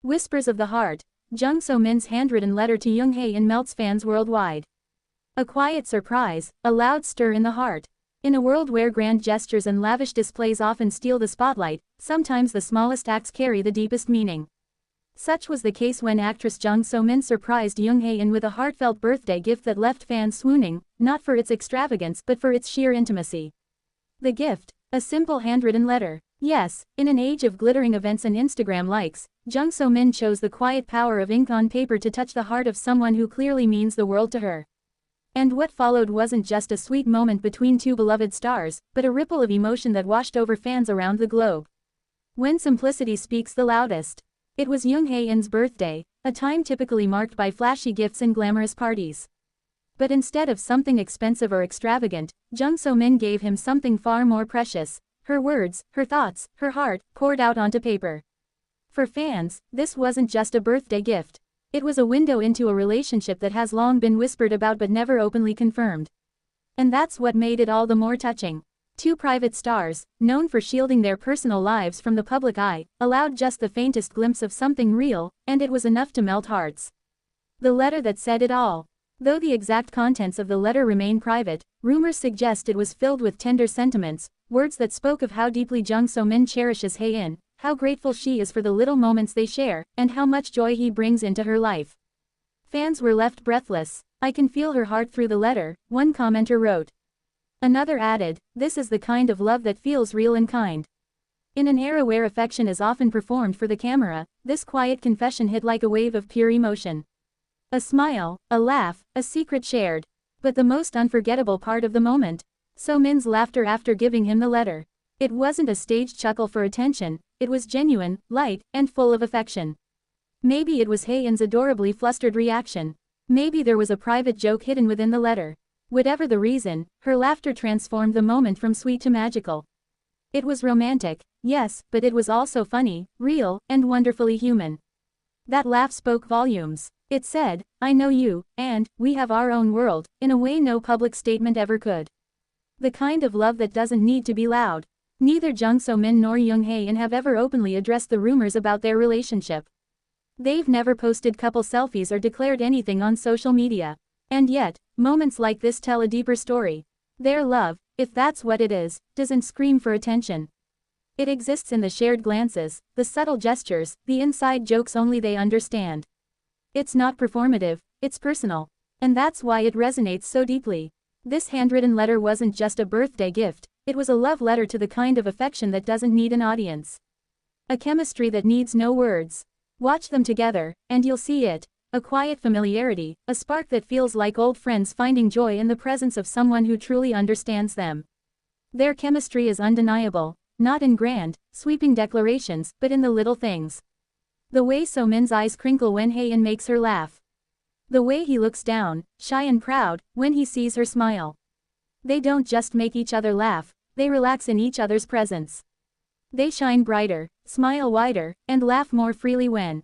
Whispers of the Heart, Jung So-min's handwritten letter to Jung Hae-in melts fans worldwide. A quiet surprise, a loud stir in the heart. In a world where grand gestures and lavish displays often steal the spotlight, sometimes the smallest acts carry the deepest meaning. Such was the case when actress Jung So-min surprised Jung Hae-in with a heartfelt birthday gift that left fans swooning, not for its extravagance but for its sheer intimacy. The gift? A simple handwritten letter. Yes, in an age of glittering events and Instagram likes, Jung So-min chose the quiet power of ink on paper to touch the heart of someone who clearly means the world to her. And what followed wasn't just a sweet moment between two beloved stars, but a ripple of emotion that washed over fans around the globe. When simplicity speaks the loudest. It was Jung Hae-in's birthday, a time typically marked by flashy gifts and glamorous parties. But instead of something expensive or extravagant, Jung So-min gave him something far more precious. Her words, her thoughts, her heart, poured out onto paper. For fans, this wasn't just a birthday gift. It was a window into a relationship that has long been whispered about but never openly confirmed. And that's what made it all the more touching. Two private stars, known for shielding their personal lives from the public eye, allowed just the faintest glimpse of something real, and it was enough to melt hearts. The letter that said it all. Though the exact contents of the letter remain private, rumors suggest it was filled with tender sentiments, words that spoke of how deeply Jung So-min cherishes Hae-in, how grateful she is for the little moments they share, and how much joy he brings into her life. Fans were left breathless. "I can feel her heart through the letter," one commenter wrote. Another added, "This is the kind of love that feels real and kind." In an era where affection is often performed for the camera, this quiet confession hit like a wave of pure emotion. A smile, a laugh, a secret shared. But the most unforgettable part of the moment? So-min's laughter after giving him the letter. It wasn't a staged chuckle for attention, it was genuine, light, and full of affection. Maybe it was Hae-in's adorably flustered reaction. Maybe there was a private joke hidden within the letter. Whatever the reason, her laughter transformed the moment from sweet to magical. It was romantic, yes, but it was also funny, real, and wonderfully human. That laugh spoke volumes. It said, "I know you, and we have our own world," in a way no public statement ever could. The kind of love that doesn't need to be loud. Neither Jung So-min nor Jung Hae-in have ever openly addressed the rumors about their relationship. They've never posted couple selfies or declared anything on social media. And yet, moments like this tell a deeper story. Their love, if that's what it is, doesn't scream for attention. It exists in the shared glances, the subtle gestures, the inside jokes only they understand. It's not performative, it's personal. And that's why it resonates so deeply. This handwritten letter wasn't just a birthday gift, it was a love letter to the kind of affection that doesn't need an audience. A chemistry that needs no words. Watch them together, and you'll see it. A quiet familiarity, a spark that feels like old friends finding joy in the presence of someone who truly understands them. Their chemistry is undeniable, not in grand, sweeping declarations, but in the little things. The way So-min's eyes crinkle when Hae-in makes her laugh. The way he looks down, shy and proud, when he sees her smile. They don't just make each other laugh, they relax in each other's presence. They shine brighter, smile wider, and laugh more freely when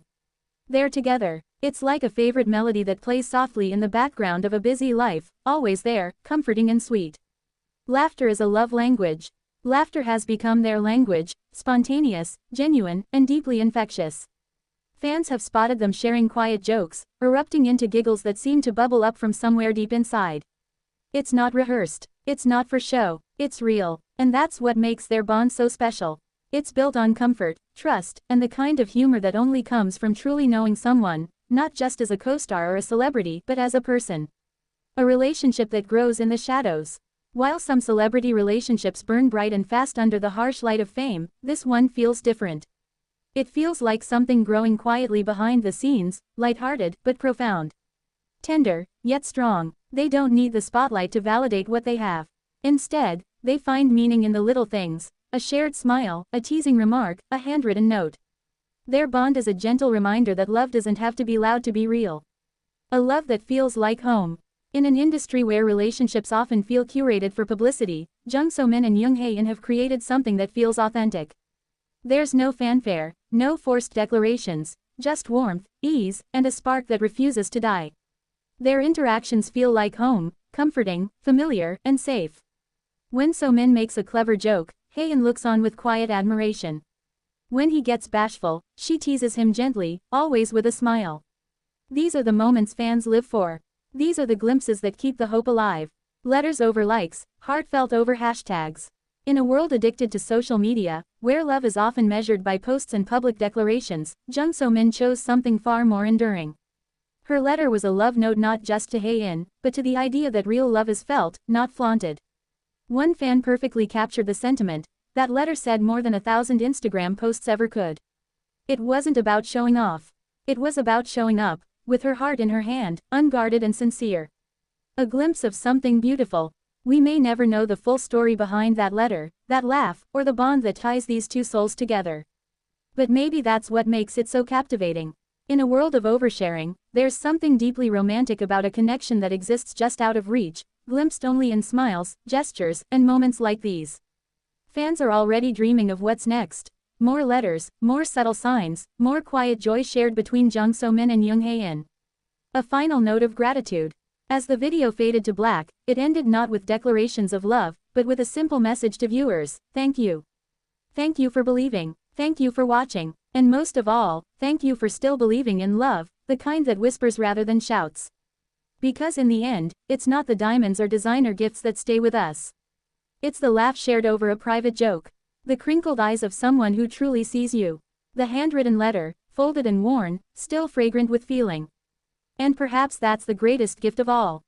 they're together. It's like a favorite melody that plays softly in the background of a busy life, always there, comforting and sweet. Laughter is a love language. Laughter has become their language, spontaneous, genuine, and deeply infectious. Fans have spotted them sharing quiet jokes, erupting into giggles that seem to bubble up from somewhere deep inside. It's not rehearsed, it's not for show, it's real, and that's what makes their bond so special. It's built on comfort, trust, and the kind of humor that only comes from truly knowing someone, not just as a co-star or a celebrity but as a person. A relationship that grows in the shadows. While some celebrity relationships burn bright and fast under the harsh light of fame, this one feels different. It feels like something growing quietly behind the scenes, lighthearted but profound. Tender, yet strong. They don't need the spotlight to validate what they have. Instead, they find meaning in the little things, a shared smile, a teasing remark, a handwritten note. Their bond is a gentle reminder that love doesn't have to be loud to be real. A love that feels like home. In an industry where relationships often feel curated for publicity, Jung So-min and Jung Hae-in have created something that feels authentic. There's no fanfare, no forced declarations, just warmth, ease, and a spark that refuses to die. Their interactions feel like home, comforting, familiar, and safe. When So-min makes a clever joke, Hae-in looks on with quiet admiration. When he gets bashful, she teases him gently, always with a smile. These are the moments fans live for. These are the glimpses that keep the hope alive. Letters over likes, heartfelt over hashtags. In a world addicted to social media, where love is often measured by posts and public declarations, Jung So-min chose something far more enduring. Her letter was a love note not just to Hae-in, but to the idea that real love is felt, not flaunted. One fan perfectly captured the sentiment. That letter said more than 1,000 Instagram posts ever could. It wasn't about showing off. It was about showing up, with her heart in her hand, unguarded and sincere. A glimpse of something beautiful. We may never know the full story behind that letter, that laugh, or the bond that ties these two souls together. But maybe that's what makes it so captivating. In a world of oversharing, there's something deeply romantic about a connection that exists just out of reach, glimpsed only in smiles, gestures, and moments like these. Fans are already dreaming of what's next. More letters, more subtle signs, more quiet joy shared between Jung So-min and Jung Hae-in. A final note of gratitude. As the video faded to black, it ended not with declarations of love, but with a simple message to viewers: thank you. Thank you for believing. Thank you for watching. And most of all, thank you for still believing in love, the kind that whispers rather than shouts. Because in the end, it's not the diamonds or designer gifts that stay with us. It's the laugh shared over a private joke. The crinkled eyes of someone who truly sees you. The handwritten letter, folded and worn, still fragrant with feeling. And perhaps that's the greatest gift of all.